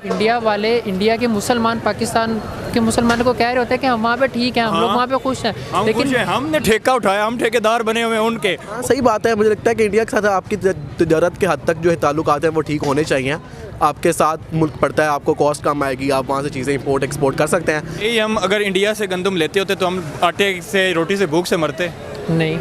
India वाले, India के मुसलमान पाकिस्तान के मुसलमानों को कह रहे होते हैं कि हम वहाँ पे ठीक हैं, हम लोग वहाँ पे खुश हैं, लेकिन हमने ठेका उठाया, हम ठेकेदार बने हुए हैं उनके। हाँ सही बात है। मुझे लगता है कि इंडिया के साथ आपकी तजारत के हद तक जो है ताल्लुकात हैं वो ठीक होने चाहिए। आपके साथ मुल्क पड़ता है, आपको कॉस्ट कम आएगी, आप वहाँ से चीज़ें इंपोर्ट एक्सपोर्ट कर सकते हैं। यही हम अगर इंडिया से गंदम लेते होते तो हम आटे से रोटी से भूख से मरते, नहीं।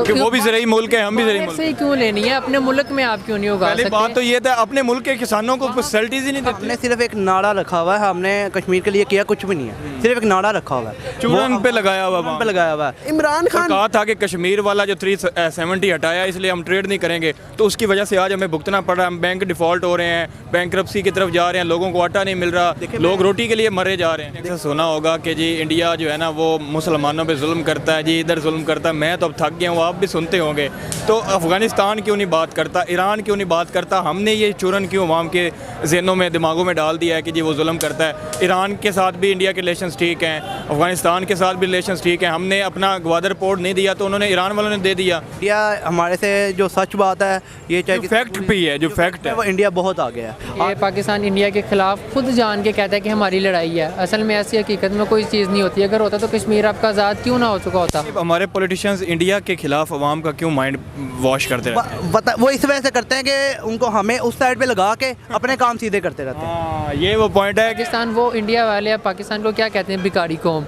कि वो भी ज़राई मुल्क है, हम भी ज़राई बाहर मुल्क से ही क्यों लेनी है, अपने मुल्क में आप क्यों नहीं उगा पहली सकते? बात तो ये था अपने मुल्क के किसानों को फैसिलिटीज ही नहीं देते। हमने सिर्फ एक नारा रखा हुआ है, हमने कश्मीर के लिए किया कुछ भी नहीं है, सिर्फ एक नारा रखा हुआ है, चूरन पे लगाया हुआ चूरन पे लगाया हुआ है। इमरान खान कहा था कि कश्मीर वाला जो 370 हटाया इसलिए हम ट्रेड नहीं करेंगे, तो उसकी वजह से आज हमें भुगतना पड़ रहा है। हम बैंक डिफॉल्ट हो रहे हैं, बैंकरप्सी की तरफ जा रहे हैं, लोगों को आटा नहीं मिल रहा, लोग रोटी के लिए मरे जा रहे हैं। ऐसा सुना होगा कि जी इंडिया जो है ना वो मुसलमानों पे जुल्म करता है, जी इधर जुल्म करता है। मैं तो अब थक गया हूँ, आप भी सुनते होंगे। तो अफ़गानिस्तान क्यों नहीं बात करता, ईरान क्यों नहीं बात करता? हमने ये चूरन क्यों अवाम के जहनों में, दिमागों में डाल दिया है कि जी वो जुल्म करता है। ईरान के साथ भी इंडिया के रिलेशंस ठीक हैं, अफ़गानिस्तान के साथ भी रिलेशंस ठीक हैं। हमने अपना ग्वादर पोर्ट नहीं दिया तो उन्होंने ईरान वालों ने दे दिया। इंडिया हमारे से जो सच बात है ये जो फैक्ट भी है, जो फैक्ट है वो इंडिया बहुत आगे है। ये पाकिस्तान इंडिया के खिलाफ खुद जान के कहता है कि हमारी लड़ाई है। असल में ऐसी हकीकत में कोई चीज़ नहीं होती। अगर होता तो कश्मीर आपका आज़ाद क्यों ना हो चुका होता। हमारे पॉलिटिशियंस इंडिया के खिलाफ अवाम का क्यों माइंड वॉश करते रहते हैं? वो इस वजह से करते हैं कि उनको हमें उस साइड पे लगा के अपने काम सीधे करते रहते हैं। हाँ, ये वो पॉइंट है कि पाकिस्तान, वो इंडिया वाले या पाकिस्तान को क्या कहते हैं, भिखारी कौम।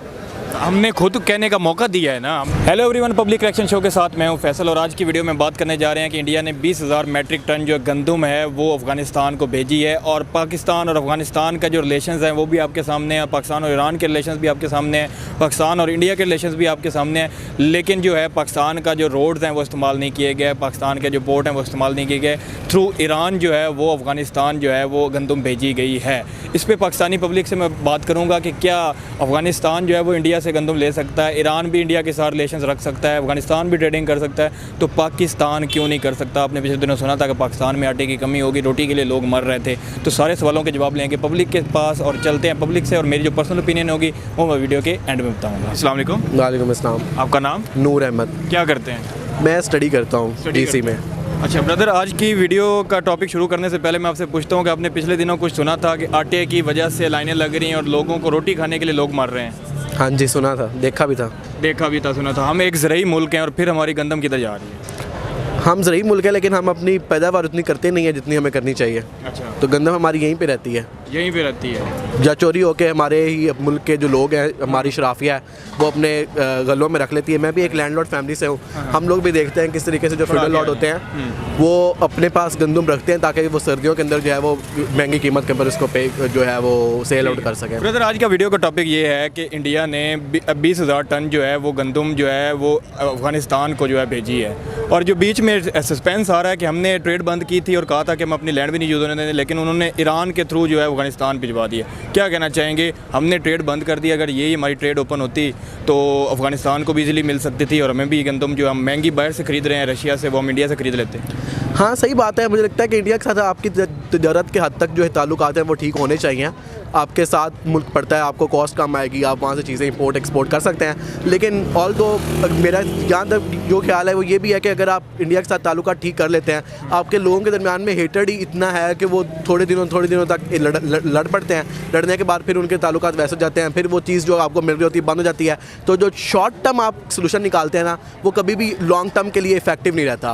हमने खुद कहने का मौका दिया है ना। Hello everyone, public reaction show के साथ मैं हूं फैसल और आज की वीडियो में बात करने जा रहे हैं कि इंडिया ने 20,000 मैट्रिक टन जो गंदम है वो अफ़गानिस्तान को भेजी है। और पाकिस्तान और अफ़गानिस्तान का जो रिलेशंस हैं वो भी आपके सामने है, पाकिस्तान और ईरान के रिलेशंस भी आपके सामने हैं, पाकिस्तान और इंडिया के रिलेशंस भी आपके सामने हैं। लेकिन जो है पाकिस्तान का जो रोड्स हैं वो इस्तेमाल नहीं किए गए, पाकिस्तान के जो पोर्ट हैं वो इस्तेमाल नहीं किए गए। थ्रू ईरान जो है वो अफ़गानिस्तान जो है वो गंदम भेजी गई है। इस पर पाकिस्तानी पब्लिक से मैं बात करूँगा कि क्या अफ़गानिस्तान जो है वो इंडिया से गंदम ले सकता है, ईरान भी इंडिया के साथ रिलेशंस रख सकता है, अफगानिस्तान भी ट्रेडिंग कर सकता है, तो पाकिस्तान क्यों नहीं कर सकता? आपने पिछले दिनों सुना था कि पाकिस्तान में आटे की कमी होगी, रोटी के लिए लोग मर रहे थे। तो सारे सवालों के जवाब लेंगे पब्लिक के पास और चलते हैं पब्लिक से, और मेरी जो पर्सनल ओपिनियन होगी वो मैं वीडियो के एंड में बताऊँगा। अस्सलाम वालेकुम। वालेकुम अस्सलाम। आपका नाम? नूर अहमद। क्या करते हैं? मैं स्टडी करता हूँ डीसी में। अच्छा ब्रदर, आज की वीडियो का टॉपिक शुरू करने से पहले मैं आपसे पूछता हूँ कि आपने पिछले दिनों कुछ सुना था कि आटे की वजह से लाइनें लग रही हैं और लोगों को रोटी खाने के लिए लोग मर रहे हैं? हाँ जी, सुना था, देखा भी था। सुना था। हम एक ज़राई मुल्क हैं और फिर हमारी गंदम किधर जा रही है? हम ज़रूरी मुल्क है लेकिन हम अपनी पैदावार उतनी करते नहीं है जितनी हमें करनी चाहिए। अच्छा, तो गंदम हमारी यहीं पे रहती है, यहीं पे रहती है। या चोरी होके हमारे ही मुल्क के जो लोग हैं, हमारी शराफिया है, वो अपने गलों में रख लेती है। मैं भी एक लैंडलॉर्ड फैमिली से हूँ। हम लोग भी देखते हैं किस तरीके से जो फेडरल लॉर्ड होते हैं वो अपने पास गंदम रखते हैं ताकि वो सर्दियों के अंदर जो है वो महंगी कीमत के ऊपर इसको पे जो है वो सेल आउट कर सकें। ब्रदर, आज का वीडियो का टॉपिक ये है कि इंडिया ने 20,000 टन जो है वो गंदम जो है वो अफ़गानिस्तान को जो है भेजी है। और जो बीच में सस्पेंस आ रहा है कि हमने ट्रेड बंद की थी और कहा था कि हम अपनी लैंड भी नहीं यूज़ होने देंगे, लेकिन उन्होंने ईरान के थ्रू जो है अफ़गानिस्तान भिजवा दिया। क्या कहना चाहेंगे? हमने ट्रेड बंद कर दिया, अगर यही हमारी ट्रेड ओपन होती तो अफ़गानिस्तान को भी इजीली मिल सकती थी और हमें भी गंदम जो हम महंगी बाहर से ख़रीद रहे हैं रशिया से, वो हम इंडिया से ख़रीद लेते। हाँ सही बात है। मुझे लगता है कि इंडिया के साथ आपकी तजारत के हद तक जो है ताल्लुकात हैं वो ठीक होने चाहिए। आपके साथ मुल्क पड़ता है, आपको कॉस्ट कम आएगी, आप वहाँ से चीज़ें इंपोर्ट एक्सपोर्ट कर सकते हैं। लेकिन ऑल दो मेरा जहाँ तक जो ख्याल है वो ये भी है कि अगर आप इंडिया के साथ ताल्लुकात ठीक कर लेते हैं, आपके लोगों के दरमियान में हेटेड ही इतना है कि वो थोड़े दिनों तक लड़ पड़ते हैं। लड़ने के बाद फिर उनके ताल्लुकात वैसे हो जाते हैं, फिर वो चीज़ जो आपको मिल रही होती है बंद हो जाती है। तो जो शॉर्ट टर्म आप सोल्यूशन निकालते हैं ना, वो कभी भी लॉन्ग टर्म के लिए इफेक्टिव नहीं रहता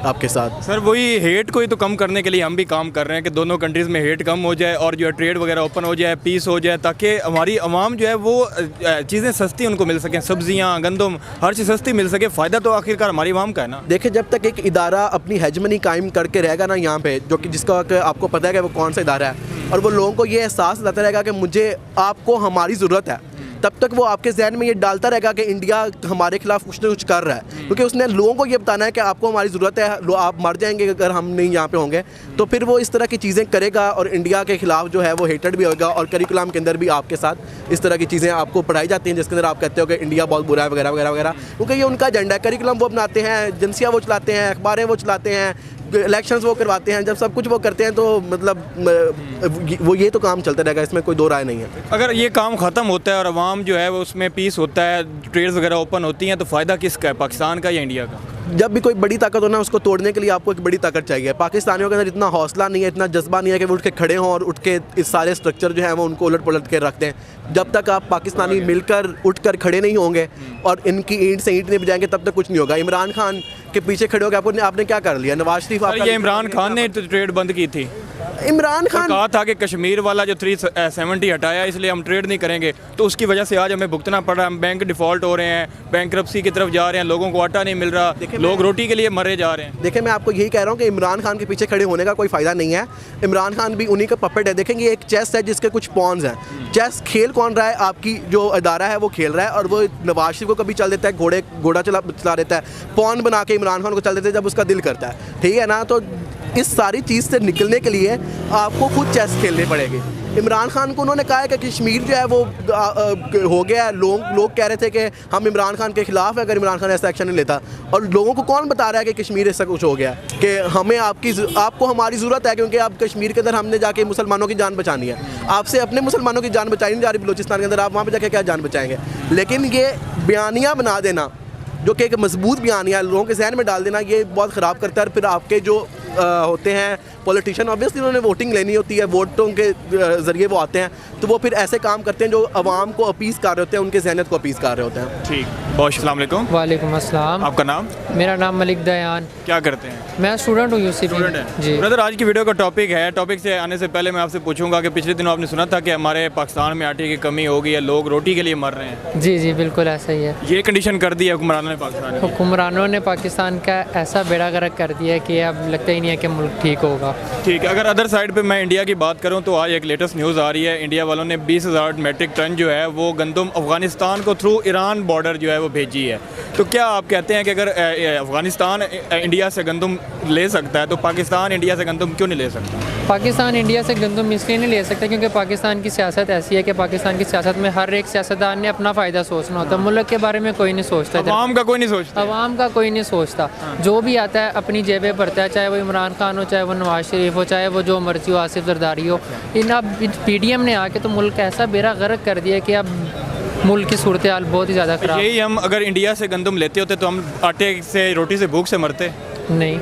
आपके साथ। सर, वही हेट को ही तो कम करने के लिए हम भी काम कर रहे हैं कि दोनों कंट्रीज़ में हेट कम हो जाए और जो है ट्रेड वगैरह ओपन हो जाए, पीस हो जाए, ताकि हमारी आवाम जो है वो चीज़ें सस्ती उनको मिल सकें, सब्जियां, गंदम, हर चीज़ सस्ती मिल सके। फ़ायदा तो आखिरकार हमारी आवाम का है ना। देखिए, जब तक एक इदारा अपनी हेजमनी कायम करके रहेगा ना यहाँ पे, जो कि जिसका आपको पता है कि वो कौन सा इदारा है, और वो लोगों को ये एहसास दिलाता रहेगा कि मुझे आपको हमारी ज़रूरत है, तब तक वो आपके जहन में ये डालता रहेगा कि इंडिया हमारे खिलाफ कुछ ना कुछ कर रहा है। क्योंकि उसने लोगों को ये बताना है कि आपको हमारी ज़रूरत है, आप मर जाएंगे अगर हम नहीं यहाँ पे होंगे। तो फिर वो इस तरह की चीज़ें करेगा और इंडिया के खिलाफ जो है वो हेटेड भी होगा। और करिकुलम के अंदर भी आपके साथ इस तरह की चीज़ें आपको पढ़ाई जाती हैं जिसके अंदर आप कहते हो कि इंडिया बहुत बुरा है वगैरह वगैरह वगैरह, क्योंकि ये उनका एजेंडा है। करिकुलम वो बनाते हैं, एजेंसियाँ वो चलाते हैं, अखबारें वो चलाते हैं, इलेक्शंस वो करवाते हैं। जब सब कुछ वो करते हैं तो मतलब वो ये तो काम चलता रहेगा, इसमें कोई दो राय नहीं है। अगर ये काम ख़त्म होता है और आवाम जो है वो उसमें पीस होता है, ट्रेड्स वगैरह ओपन होती हैं, तो फ़ायदा किसका है, पाकिस्तान का या इंडिया का? जब भी कोई बड़ी ताकत हो ना, उसको तोड़ने के लिए आपको एक बड़ी ताकत चाहिए। पाकिस्तानियों के अंदर इतना हौसला नहीं है, इतना जज्बा नहीं है कि वो उठ के खड़े हों और उठ के इस सारे स्ट्रक्चर जो है वो उनको उलट पलट के रख दें। जब तक आप पाकिस्तानी मिलकर उठ कर खड़े नहीं होंगे और इनकी ईंट से ईंट नहीं बजाएंगे, तब तक कुछ नहीं होगा। इमरान खान के पीछे खड़े होकर आपने क्या कर लिया? नवाज शरीफ सर, ये इमरान खान ने ट्रेड बंद की थी। इमरान खान कहा था कि कश्मीर वाला जो 370 हटाया, इसलिए हम ट्रेड नहीं करेंगे, तो उसकी वजह से आज हमें भुगतना पड़ रहा है। हम बैंक डिफ़ॉल्ट हो रहे हैं, बैंकरप्सी की तरफ जा रहे हैं, लोगों को आटा नहीं मिल रहा, लोग रोटी के लिए मरे जा रहे हैं। देखिए, मैं आपको यही कह रहा हूँ कि इमरान खान के पीछे खड़े होने का कोई फ़ायदा नहीं है। इमरान खान भी उन्हीं का पपेट है। देखेंगे, एक चेस है जिसके कुछ पॉन्स हैं। चेस खेल कौन रहा है? आपकी जो अदारा है वो खेल रहा है, और वो नवाज शरीफ को कभी चल देता है, घोड़ा चला देता है, पॉन बना के इमरान खान को चल देता है जब उसका दिल करता है। ठीक है ना? तो इस सारी चीज़ से निकलने के लिए आपको खुद चेस खेलनी पड़ेगी। इमरान खान को उन्होंने कहा है कि कश्मीर जो है वो हो गया है। लोग कह रहे थे कि हम इमरान खान के ख़िलाफ़ है अगर इमरान खान ऐसा एक्शन नहीं लेता, और लोगों को कौन बता रहा है कि कश्मीर ऐसा कुछ हो गया कि हमें आपको हमारी ज़रूरत है, क्योंकि आप कश्मीर के अंदर हमने जाके मुसलमानों की जान बचानी है। आपसे अपने मुसलमानों की जान बचाई नहीं जा रही बलूचिस्तान के अंदर, आप वहाँ पर जाके क्या जान बचाएंगे? लेकिन ये बयानियाँ बना देना, जो कि एक मजबूत बयानियाँ लोगों के जहन में डाल देना, ये बहुत ख़राब करता है। फिर आपके जो होते हैं पॉलिटिशियन, ऑब्वियसली उन्होंने वोटिंग लेनी होती है, वोटों के ज़रिए वो आते हैं, तो वो फिर ऐसे काम करते हैं जो आवाम को अपीज़ कर रहे होते हैं, उनके जहनीत को अपीज़ कर रहे होते हैं। ठीक, बहुत अस्सलाम वालेकुम। वालेकुम अस्सलाम। आपका नाम? मेरा नाम मलिक दयान। क्या करते हैं? मैं स्टूडेंट हूँ यूसीपी जी। ब्रदर, आज की वीडियो का टॉपिक है, टॉपिक से आने से पहले मैं आपसे पूछूंगा कि पिछले दिनों आपने सुना था कि हमारे पाकिस्तान में आटे की कमी हो गई है, लोग रोटी के लिए मर रहे हैं। जी जी, बिल्कुल ऐसा ही है। ये कंडीशन कर दी है हुक्मरानों ने पाकिस्तान की। हुक्मरानों ने पाकिस्तान का ऐसा बेड़ा गर्क कर दिया है कि अब लगता ही नहीं है कि मुल्क ठीक होगा। ठीक है, अगर अदर साइड पे मैं इंडिया की बात करूं तो आज एक लेटेस्ट न्यूज़ आ रही है, इंडिया वालों ने 20,000 मेट्रिक टन जो है वो गंदम अफ़गानिस्तान को थ्रू ईरान बॉर्डर जो है वो भेजी है। तो क्या आप कहते हैं कि अगर अफ़गानिस्तान इंडिया से गंदम ले सकता है तो पाकिस्तान इंडिया से गंदम क्यों नहीं ले सकता? पाकिस्तान इंडिया से गंदम इसलिए नहीं ले सकता क्योंकि पाकिस्तान की सियासत ऐसी है कि पाकिस्तान की सियासत में हर एक सियासतदान ने अपना फ़ायदा सोचना होता है, मुल्क के बारे में कोई नहीं सोचता। आवाम का कोई नहीं सोचता। आवाम का कोई नहीं सोचता। जो भी आता है अपनी जेबें भरता है, चाहे वो इमरान खान हो, चाहे वो नवाज शरीफ हो, चाहे वो जो मर्जी हो, आसिफ जरदारी हो। इन अब पीडीएम ने आके तो मुल्क ऐसा बेड़ा गर्क कर दिया कि अब मुल्क की सूरत हाल बहुत ही ज़्यादा ख़राब। यही हम अगर इंडिया से गंदम लेते होते तो हम आटे से रोटी से भूख से मरते नहीं,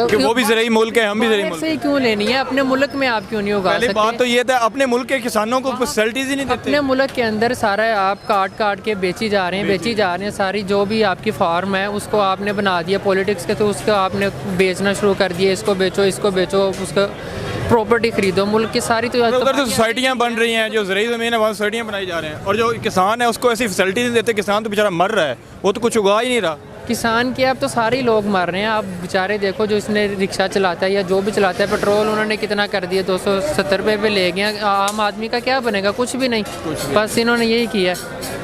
कि वो भी ज़रूरी मुल्क है, हम भी ज़रूरी मुल्क से क्यों लेनी है? अपने मुल्क में आप क्यों नहीं उगा सकते? पहली बात तो ये था, अपने मुल्क के किसानों को फैसिलिटीज ही नहीं देते। अपने मुल्क के अंदर सारा आप काट के बेची जा रहे हैं, सारी जो भी आपकी फार्म है उसको आपने बना दिया पॉलिटिक्स के, तो उसको आपने बेचना शुरू कर दिया। इसको बेचो, उसका प्रॉपर्टी खरीदो। मुल्क की सारी तो उधर तो सोसाइटियाँ बन रही हैं, जो ज़रूरी ज़मीन है वहाँ सोसाइटियाँ बनाई जा रहे हैं, और जो किसान है उसको ऐसी फैसिलिटीज नहीं देते। किसान तो बेचारा मर रहा है, वो तो कुछ उगा ही नहीं रहा। किसान के अब तो सारे ही लोग मर रहे हैं। आप बेचारे देखो, जो इसने रिक्शा चलाता है या जो भी चलाता है, पेट्रोल उन्होंने कितना कर दिया, 270 रुपये पे ले गए। आम आदमी का क्या बनेगा? कुछ भी नहीं, बस इन्होंने यही किया।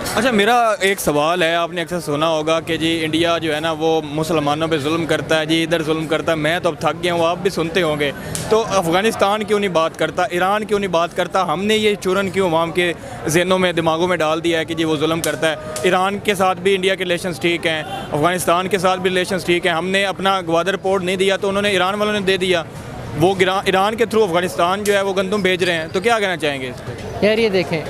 अच्छा, मेरा एक सवाल है, आपने अक्सर सुना होगा कि जी इंडिया जो है ना वो मुसलमानों पे जुल्म करता है, जी इधर जुल्म करता है। मैं तो अब थक गया हूँ, आप भी सुनते होंगे। तो अफ़गानिस्तान क्यों नहीं बात करता, ईरान क्यों नहीं बात करता? हमने ये चूरन क्यों अवाम के जहनों में, दिमागों में डाल दिया है कि जी वो जुल्म करता है? ईरान के साथ भी इंडिया के रिलेशंस ठीक हैं, अफ़गानिस्तान के साथ भी रिलेशंस ठीक हैं। हमने अपना ग्वादर पोर्ट नहीं दिया तो उन्होंने ईरान वालों ने दे दिया। वो ईरान के थ्रू अफ़गानिस्तान जो है वो गंदम भेज रहे हैं। तो क्या कहना चाहेंगे इस पर? यार ये देखें,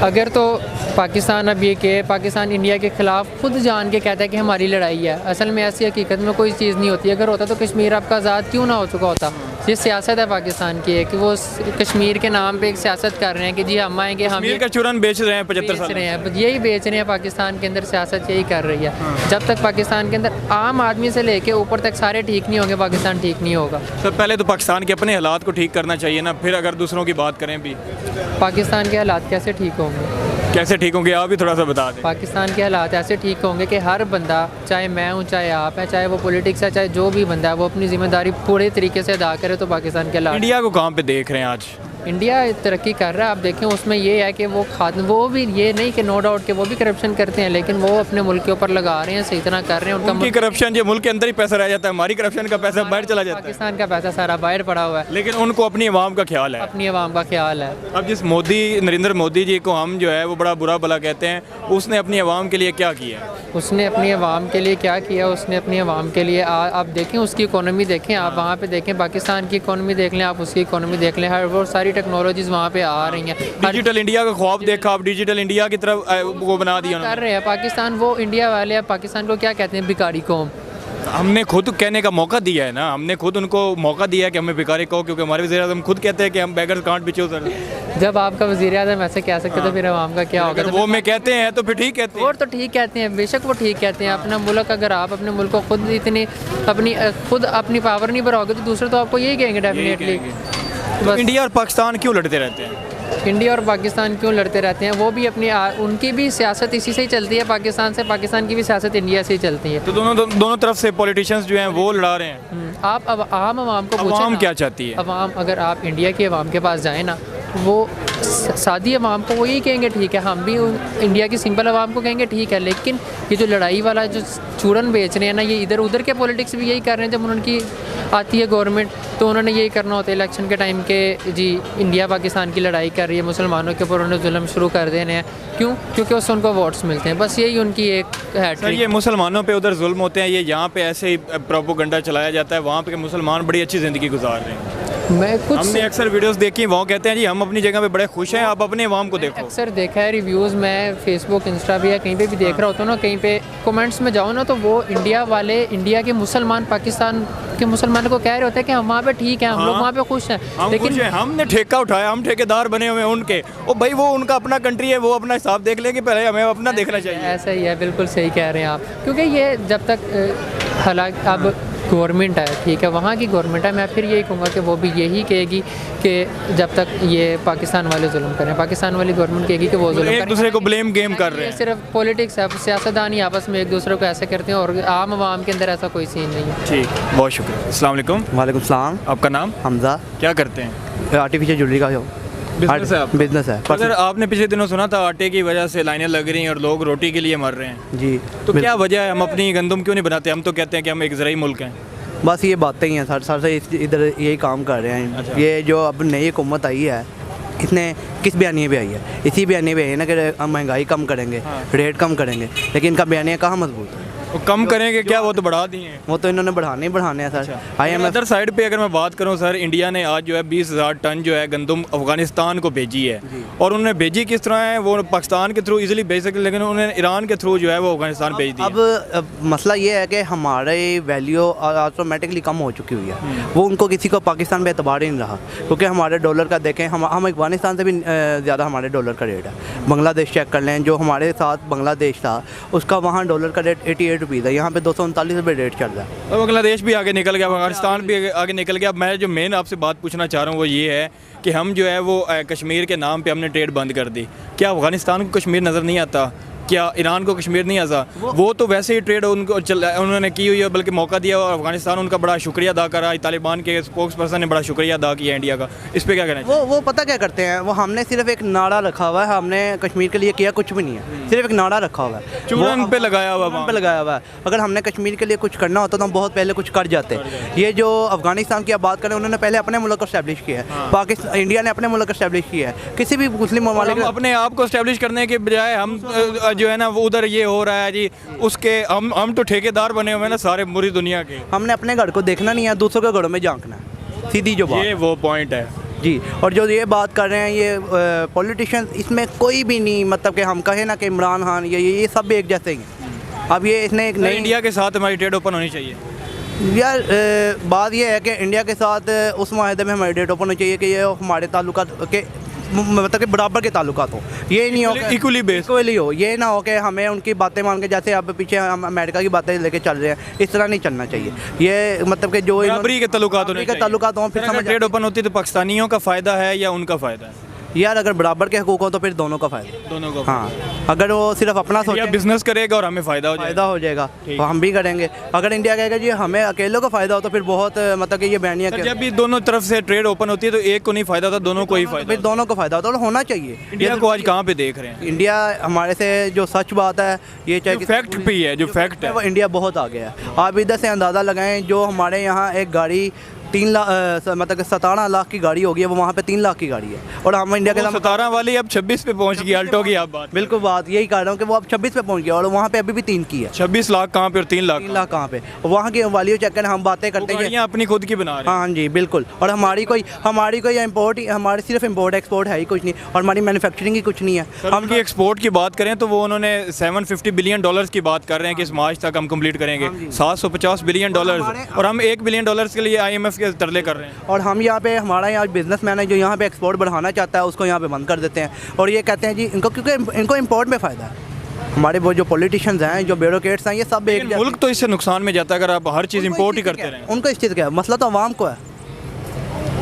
अगर तो पाकिस्तान अब ये कि पाकिस्तान इंडिया के ख़िलाफ़ खुद जान के कहता है कि हमारी लड़ाई है, असल में ऐसी हकीकत में कोई चीज़ नहीं होती। अगर होता तो कश्मीर आपका आज़ाद क्यों ना हो चुका होता? ये सियासत है पाकिस्तान की है कि वो कश्मीर के नाम पे एक सियासत कर रहे हैं कि जी हम आएंगे, हम कश्मीर का चूरन बेच रहे हैं 75 साल हैं, यही बेच रहे हैं। पाकिस्तान के अंदर सियासत यही कर रही है। जब तक पाकिस्तान के अंदर आम आदमी से लेके ऊपर तक सारे ठीक नहीं होंगे, पाकिस्तान ठीक नहीं होगा। तो पहले तो पाकिस्तान के अपने हालात को ठीक करना चाहिए ना, फिर अगर दूसरों की बात करें भी। पाकिस्तान के हालात कैसे ठीक होंगे? कैसे ठीक होंगे, आप भी थोड़ा सा बता दें। पाकिस्तान के हालात ऐसे ठीक होंगे कि हर बंदा, चाहे मैं हूँ, चाहे आप है, चाहे वो पॉलिटिक्स है, चाहे जो भी बंदा है, वो अपनी जिम्मेदारी पूरे तरीके से अदा करे तो पाकिस्तान के हालात। इंडिया को कहाँ पे देख रहे हैं आज? इंडिया तरक्की कर रहा है। आप देखें, उसमें ये है कि वो भी ये नहीं कि नो डाउट कि वो भी करप्शन करते हैं, लेकिन वो अपने मुल्क के ऊपर लगा रहे हैं, सही तरह कर रहे हैं। उनकी करप्शन जो मुल्क के अंदर ही पैसा रह जाता है, हमारी करप्शन का पैसा बाहर चला जाता है। पाकिस्तान का पैसा सारा बाहर पड़ा हुआ है, लेकिन उनको अपनी आवाम का ख्याल है, अपनी आवाम का ख्याल है। अब जिस नरेंद्र मोदी जी को हम जो है वो बड़ा बुरा भला कहते हैं, उसने अपनी आवाम के लिए क्या किया? उसने अपनी आवाम के लिए क्या किया? उसने अपनी आवाम के लिए आप देखें, उसकी इकोनॉमी देखें, आप वहाँ पे देखें, पाकिस्तान की इकोनॉमी देख लें, आप उसकी इकोनॉमी देख लें, हर वो सारी टेक्नोलॉजीज़ वहाँ पे आ रही हैं। डिजिटल इंडिया का ख्वाब देखा, आप डिजिटल इंडिया की तरफ वो बना दिया कर रहे हैं। पाकिस्तान वो इंडिया वाले, अब पाकिस्तान को क्या कहते हैं? भिखारी कौम। हमने खुद कहने का मौका दिया है ना, हमने खुद उनको मौका दिया है कि हमें भिखारी कहो, क्योंकि हमारे वज़ीर-ए-आज़म खुद कहते हैं कि हम बेगर्स कांट बी चूज़र। जब आपका वज़ीर-ए-आज़म ऐसे कह सकते तो फिर आवाम का क्या होगा? अगर वो में कहते हैं तो फिर ठीक कहते हैं। और तो ठीक कहते हैं, बेशक वो ठीक कहते हैं। अपना मुल्क, अगर आप अपने मुल्क को खुद इतनी खुद अपनी पावर नहीं बढ़ाओगे तो दूसरे तो आपको यही कहेंगे डेफिनेटली। तो इंडिया और पाकिस्तान क्यों लड़ते रहते हैं? इंडिया और पाकिस्तान क्यों लड़ते रहते हैं? वो भी अपनी उनकी भी सियासत इसी से ही चलती है पाकिस्तान से, पाकिस्तान की भी सियासत इंडिया से ही चलती है। तो दोनों तरफ से पॉलिटिशियंस जो हैं वो लड़ा रहे हैं। आप अब आवाम को पूछें अवाम क्या चाहती है? अवाम, अगर आप इंडिया की अवाम के पास जाएँ ना, वो सादी अवाम को वो यही कहेंगे ठीक है, हम भी इंडिया की सिंपल अवाम को कहेंगे ठीक है। लेकिन ये जो लड़ाई वाला जो चूरन बेच रहे हैं ना, ये इधर उधर के पॉलिटिक्स भी यही कर रहे हैं। जब उनकी आती है गवर्नमेंट तो उन्होंने यही करना होता है इलेक्शन के टाइम के, जी इंडिया पाकिस्तान की लड़ाई कर रही है, मुसलमानों के ऊपर उन्होंने जुल्म शुरू कर देने हैं। क्यों? क्योंकि उससे उनको वोट्स मिलते हैं, बस यही उनकी एक है। सर ये मुसलमानों पे उधर जुल्म होते हैं, ये यहाँ पे ऐसे ही प्रोपोगंडा चलाया जाता है, वहाँ पे के मुसलमान बड़ी अच्छी ज़िंदगी गुजार रहे हैं। मैं कुछ हमने अक्सर वीडियोस देखी, वो कहते हैं जी हम अपनी जगह पे बड़े खुश हैं, आप अपने अवाम को देखो। अक्सर देखा है रिव्यूज़, मैं फेसबुक, इंस्टा भी या कहीं पे भी देख रहा होता हूँ ना, कहीं पे कमेंट्स में जाओ ना, तो वो इंडिया वाले, इंडिया के मुसलमान पाकिस्तान के मुसलमानों को कह रहे होते हैं कि हम वहाँ पे ठीक हैं, हम लोग वहाँ पे खुश हैं। लेकिन हमने ठेका उठाया, हम ठेकेदार बने हुए हैं उनके। ओ भाई वो उनका अपना कंट्री है, वो अपना हिसाब देख लेंगे, पहले हमें अपना देखना चाहिए। ऐसा ही है, बिल्कुल सही कह रहे हैं आप। क्योंकि ये जब तक हालांकि अब गवर्नमेंट है, ठीक है, वहाँ की गवर्नमेंट है, मैं फिर यही कहूँगा कि वो भी यही कहेगी कि जब तक ये पाकिस्तान वाले जुल्म करें, पाकिस्तान वाली गवर्नमेंट कहेगी कि वो जुल्म एक दूसरे को ब्लेम गेम कर रहे हैं। सिर्फ पॉलिटिक्स है, सियासतदान ही आपस में एक दूसरे को ऐसे करते हैं, और आम आवाम के अंदर ऐसा कोई सीन नहीं है। ठीक, बहुत शुक्रिया। अस्सलाम वालेकुम। वालेकुम सलाम। आपका नाम? हमजा। क्या करते हैं? आर्टिफिशियल ज्वेलरी का बिजनेस है आपका? बिजनेस है। सर आपने पिछले दिनों सुना था आटे की वजह से लाइनें लग रही हैं और लोग रोटी के लिए मर रहे हैं। जी, तो क्या वजह है, हम अपनी गंदम क्यों नहीं बनाते? हम तो कहते हैं कि हम एक ज़राई मुल्क हैं। बस ये बातें ही हैं सर, सर से इधर यही काम कर रहे हैं। अच्छा। ये जो अब नई हुकूमत आई है, इसने किस बयानिए पे आई है? इसी बयानिए पे आई है ना कि हम महंगाई कम करेंगे, रेट कम करेंगे, लेकिन इनका बयानिया कहाँ मजबूत है? वो कम करेंगे क्या? वो तो बढ़ा दिए हैं। वो तो इन्होंने बढ़ाने ही बढ़ाने हैं सर। IMF अदर साइड पे अगर मैं बात करूं सर, इंडिया ने आज जो है 20,000 टन जो है गंदम अफगानिस्तान को भेजी है। और उन्होंने भेजी किस तरह है? वो पाकिस्तान के थ्रू इजीली भेज सकते, लेकिन उन्होंने ईरान के थ्रू जो है वो अफगानिस्तान भेज दी। अब मसला ये है कि हमारे वैल्यू ऑटोमेटिकली कम हो चुकी हुई है। वो उनको किसी को पाकिस्तान पे एतबार ही नहीं रहा, क्योंकि हमारे डॉलर का देखें, हम अफगानिस्तान से भी ज़्यादा हमारे डॉलर का रेट है। बांग्लादेश चेक कर लें, जो हमारे साथ बांग्लादेश था उसका वहाँ डॉलर का रेट 88 रुपीज़ है, यहाँ पे 239 रुपये रेट चल रहा है। और बांग्लादेश भी आगे निकल गया, अफगानिस्तान भी आगे निकल गया। मैं जो मेन आपसे बात पूछना चाह रहा हूँ वो ये है कि हम जो है वो कश्मीर के नाम पे हमने ट्रेड बंद कर दी। क्या अफगानिस्तान को कश्मीर नज़र नहीं आता? क्या ईरान को कश्मीर नहीं आता? वो तो वैसे ही ट्रेड उनको उन्होंने की हुई है, बल्कि मौका दिया, और अफगानिस्तान उनका बड़ा शुक्रिया अदा कर रहा है। तालिबान के स्पोक्स पर्सन ने बड़ा शुक्रिया अदा किया इंडिया का। इस पर क्या कहना चाहिए? वो पता क्या करते हैं, वो हमने सिर्फ एक नारा रखा हुआ है, हमने कश्मीर के लिए किया कुछ भी नहीं है, सिर्फ एक नारा रखा हुआ है, चूरन पे लगाया हुआ, पे लगाया हुआ है। अगर हमने कश्मीर के लिए कुछ करना होता तो हम बहुत पहले कुछ कर जाते। ये जो अफगानिस्तान की आप बात करें, उन्होंने पहले अपने मुल्क को स्टैब्लिश किया है, पाकिस्तान इंडिया ने अपने मुल्क को स्टैब्लिश किया है। किसी भी मुस्लिम ममालिक अपने आप को स्टैब्लिश करने के बजाय हम जो है ना वो उधर ये हो रहा है जी, उसके हम तो ठेकेदार बने हुए हैं ना सारे पूरी दुनिया के। हमने अपने घर को देखना नहीं है, दूसरों के घरों में झांकना है, सीधी जो बात। ये वो पॉइंट है जी। और जो ये बात कर रहे हैं ये पॉलिटिशियन, इसमें कोई भी नहीं, मतलब कि हम कहें ना कि इमरान खान ये सब एक जैसे ही हैं। अब ये इसने एक नई इंडिया के साथ हमारी ट्रेड ओपन होनी चाहिए। यार बात ये है कि इंडिया के साथ उस माहदे में हमारी ट्रेड ओपन होनी चाहिए कि ये हमारे ताल्लुकात के मतलब कि बराबर के ताल्लुकात हो, ये नहीं हो इक्वली इक्वली हो। ये ना हो कि हमें उनकी बातें मान के, जैसे अब पीछे हम अमेरिका की बातें लेके चल रहे हैं, इस तरह नहीं चलना चाहिए। ये मतलब कि जो बराबरी के ताल्लुकात होने चाहिए। ताल्लुकात हों, फिर समझ ट्रेड ओपन होती तो पाकिस्तानियों का फ़ायदा है या उनका फ़ायदा है? यार अगर बराबर के हकूक़ हो तो फिर दोनों का फ़ायदा, दोनों का। हाँ, अगर वो सिर्फ अपना सोचे, बिजनेस करेगा और हमें फ़ायदा हो जाएगा तो हम भी करेंगे। अगर इंडिया कहेगा जी हमें अकेले को फ़ायदा हो तो फिर बहुत मतलब कि ये बयानियाँ जब भी दोनों तरफ से ट्रेड ओपन होती है तो एक को नहीं फ़ायदा होता, दोनों को ही फ़ायदा, फिर दोनों को फ़ायदा होता है, होना चाहिए। इंडिया को आज कहाँ पे देख रहे हैं? इंडिया हमारे से जो सच बात है, ये चाहे फैक्ट भी है, जो फैक्ट है वो इंडिया बहुत आगे है। आप इधर से अंदाज़ा लगाएं, जो हमारे यहाँ एक गाड़ी 3 लाख मतलब 17 लाख की गाड़ी होगी, वो वहाँ पे 3 लाख की गाड़ी है। और हम इंडिया के 17 वाली अब 26 पे पहुंच गई, अल्टो की आप बात। बिल्कुल बात यही कर रहा हूँ कि वो अब 26 पे पहुँच गया और वहाँ पे अभी भी 3 की है। 26 लाख कहाँ पे और 3 लाख 3 लाख कहाँ पे? वहाँ की वाली चक्कर हम बातें करते हैं। गाड़ियाँ अपनी खुद की बना रहे हैं। हाँ जी बिल्कुल। और हमारी कोई इम्पोर्ट, हमारी सिर्फ इम्पोर्ट एक्सपोर्ट है ही कुछ नहीं, और हमारी मैन्युफैक्चरिंग ही कुछ नहीं है। हम की एक्सपोर्ट की बात करें तो वो उन्होंने 750 बिलियन डॉलर्स की बात कर रहे हैं कि इस मार्च तक हम कंप्लीट करेंगे। 750 बिलियन डॉलर्स, और हम 1 बिलियन डॉलर्स के लिए IMF के तरले कर रहे हैं। और हम यहाँ पे, हमारा यहाँ बिजनेसमैन है जो यहाँ पे एक्सपोर्ट बढ़ाना चाहता है, उसको यहाँ पे बंद कर देते हैं और ये कहते हैं जी इनको, क्योंकि इनको इम्पोर्ट में फ़ायदा है। हमारे वो जो पॉलिटिशियंस हैं, जो ब्यूरोक्रेट्स हैं, ये सब एक मुल्क तो इससे नुकसान में जाता है अगर आप हर चीज़ इंपोर्ट ही करते रहें। उनको इस चीज़ का मसला तो आवाम को है,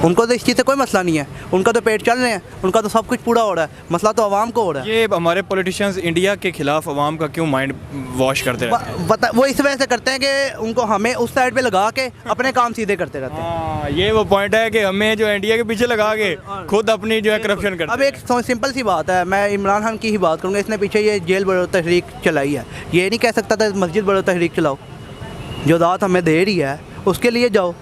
उनको तो इस चीज़ से कोई मसला नहीं है, उनका तो पेट चल रहे हैं, उनका तो सब कुछ पूरा हो रहा है, मसला तो आवाम को हो रहा है। ये हमारे पॉलिटिशियंस इंडिया के खिलाफ आवाम का क्यों माइंड वॉश करते रहते हैं? वो इस वजह से करते हैं कि उनको हमें उस साइड पे लगा के अपने काम सीधे करते रहते हैं। हाँ, ये वो पॉइंट है कि हमें जो इंडिया के पीछे लगा के खुद अपनी जो है करप्शन करते अब एक सिंपल सी बात है, मैं इमरान खान की ही बात करूँगा। इसने पीछे ये जेल बड़ो तहरीक चलाई है, ये नहीं कह सकता था मस्जिद बड़ो तहरीक चलाओ, जो दात हमें दे रही है उसके लिए जाओ।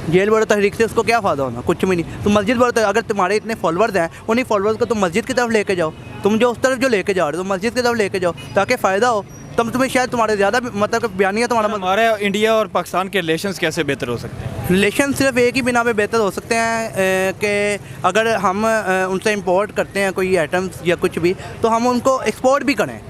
जेल बड़ो तहरीक से उसको क्या फ़ायदा होना? कुछ भी नहीं। तुम मस्जिद बड़ो, अगर तुम्हारे इतने फॉलोअर्स हैं, उन्हीं फॉलोअर्स को तुम मस्जिद की तरफ लेके जाओ। तुम जो उस तरफ जो लेके जा रहे हो, तो मस्जिद की तरफ लेके जाओ ताकि फ़ायदा हो। तुम्हें शायद तुम्हारे ज़्यादा मतलब बयानिया तुम्हारा हमारे इंडिया और पाकिस्तान के रिलेशंस कैसे बेहतर हो सकते हैं? रिलेशन सिर्फ एक ही बिना पे बेहतर हो सकते हैं कि अगर हम उनसे इंपोर्ट करते हैं कोई आइटम्स या कुछ भी, तो हम उनको एक्सपोर्ट भी करें।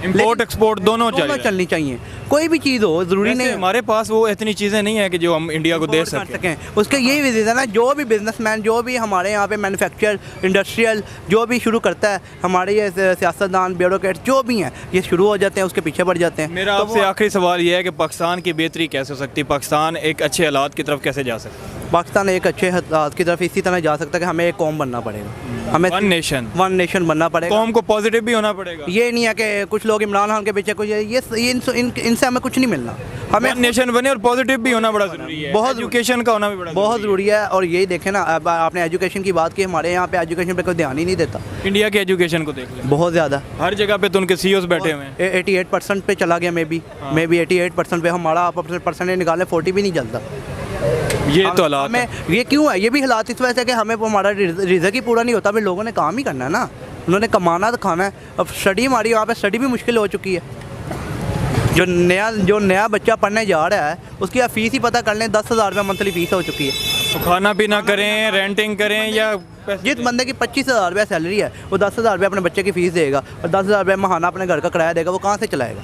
इंपोर्ट एक्सपोर्ट दोनों चाहिए, चलनी चाहिए। कोई भी चीज़ हो, ज़रूरी नहीं हमारे पास वो इतनी चीज़ें नहीं है कि जो हम इंडिया को दे सकें। उसके यही रीज़न है, जो भी बिजनेसमैन, जो भी हमारे यहाँ पे मैन्युफैक्चर इंडस्ट्रियल जो भी शुरू करता है, हमारे ये सियासतदान ब्यूरोक्रेट जो भी हैं, ये शुरू हो जाते हैं, उसके पीछे पड़ जाते हैं। मेरा आपसे आखिरी सवाल ये है कि पाकिस्तान की बेहतरी कैसे हो सकती है? पाकिस्तान एक अच्छे हालात की तरफ कैसे जा सकता है? पाकिस्तान एक अच्छे हालात की तरफ इसी तरह जा सकता है कि हमें एक कौम बनना पड़ेगा, हमें वन नेशन बनना पड़ेगा। कौम को पॉजिटिव भी होना पड़ेगा। ये नहीं है कि कुछ लोग इमरान खान के पीछे कुछ इनसे हमें कुछ नहीं मिलना। हमें वन नेशन बने और पॉजिटिव भी होना बड़ा ज़रूरी है, बहुत एजुकेशन का होना भी बहुत ज़रूरी है। और यही देखें ना, अब आपने एजुकेशन की बात की, हमारे यहाँ पे एजुकेशन पे कोई ध्यान ही नहीं देता। इंडिया के एजुकेशन को देख लें, बहुत ज़्यादा हर जगह पे तो उनके CEOs बैठे हुए हैं। 88% पे चला गया, मे बी 88% पे। हमारा परसेंटेज निकाले 40 भी नहीं चलता। ये तो हालात हमें ये क्यों है? ये भी हालात इस वजह से कि हमें वो हमारा रिज़्क ही पूरा नहीं होता। फिर लोगों ने काम ही करना है ना, उन्होंने कमाना तो खाना है। अब स्टडी हमारी यहाँ पे स्टडी भी मुश्किल हो चुकी है। जो नया बच्चा पढ़ने जा रहा है, उसकी आप फीस ही पता कर लें, 10,000 रुपये मंथली फ़ीस हो चुकी है। तो खाना पीना करें, रेंटिंग करें, या जिस बंदे की 25,000 रुपये सैलरी है, वो 10,000 रुपये अपने बच्चे की फ़ीस देगा और 10,000 रुपये महाना अपने घर का किराया देगा, वो कहाँ से चलाएगा?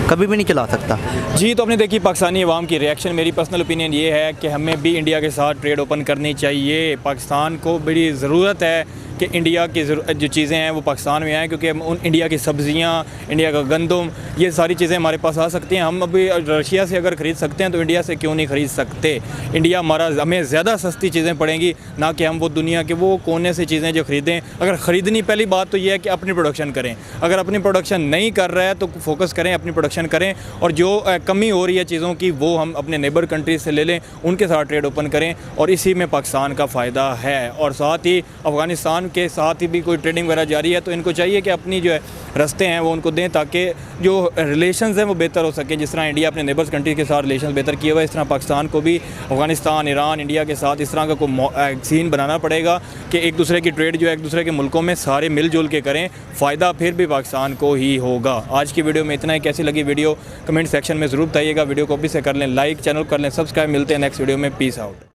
कभी भी नहीं चला सकता। जी, तो आपने देखी पाकिस्तानी अवाम की रिएक्शन। मेरी पर्सनल ओपिनियन ये है कि हमें भी इंडिया के साथ ट्रेड ओपन करनी चाहिए। पाकिस्तान को बड़ी ज़रूरत है कि इंडिया की जो चीज़ें हैं वो पाकिस्तान में आएँ, क्योंकि उन इंडिया की सब्ज़ियाँ, इंडिया का गंदम, ये सारी चीज़ें हमारे पास आ सकती हैं। हम अभी रशिया से अगर ख़रीद सकते हैं तो इंडिया से क्यों नहीं ख़रीद सकते? इंडिया हमें ज़्यादा सस्ती चीज़ें पड़ेंगी, ना कि हम वो दुनिया के वो कोने से चीज़ें जो ख़रीदें। अगर ख़रीदनी, पहली बात तो ये है कि अपनी प्रोडक्शन करें। अगर अपनी प्रोडक्शन नहीं कर रहा है तो फोकस करें, अपनी प्रोडक्शन करें, और जो कमी हो रही है चीज़ों की वो हम अपने नेबर कंट्रीज से ले लें, उनके साथ ट्रेड ओपन करें, और इसी में पाकिस्तान का फ़ायदा है। और साथ ही अफ़गानिस्तान के साथ ही भी कोई ट्रेडिंग वगैरह जारी है, तो इनको चाहिए कि अपनी जो है रास्ते हैं वो उनको दें, ताकि जो रिलेशंस हैं वो बेहतर हो सके। जिस तरह इंडिया अपने नेबर्स कंट्री के साथ रिलेशन बेहतर किए हुआ है, इस तरह पाकिस्तान को भी अफ़गानिस्तान, ईरान, इंडिया के साथ इस तरह का कोई सीन बनाना पड़ेगा कि एक दूसरे की ट्रेड जो है एक दूसरे के मुल्कों में सारे मिलजुल के करें। फ़ायदा फिर भी पाकिस्तान को ही होगा। आज की वीडियो में इतना ही। कैसी लगी वीडियो कमेंट सेक्शन में ज़रूर बताइएगा। वीडियो को भी से कर लें लाइक, चैनल कर लें सब्सक्राइब। मिलते हैं नेक्स्ट वीडियो में। Peace out.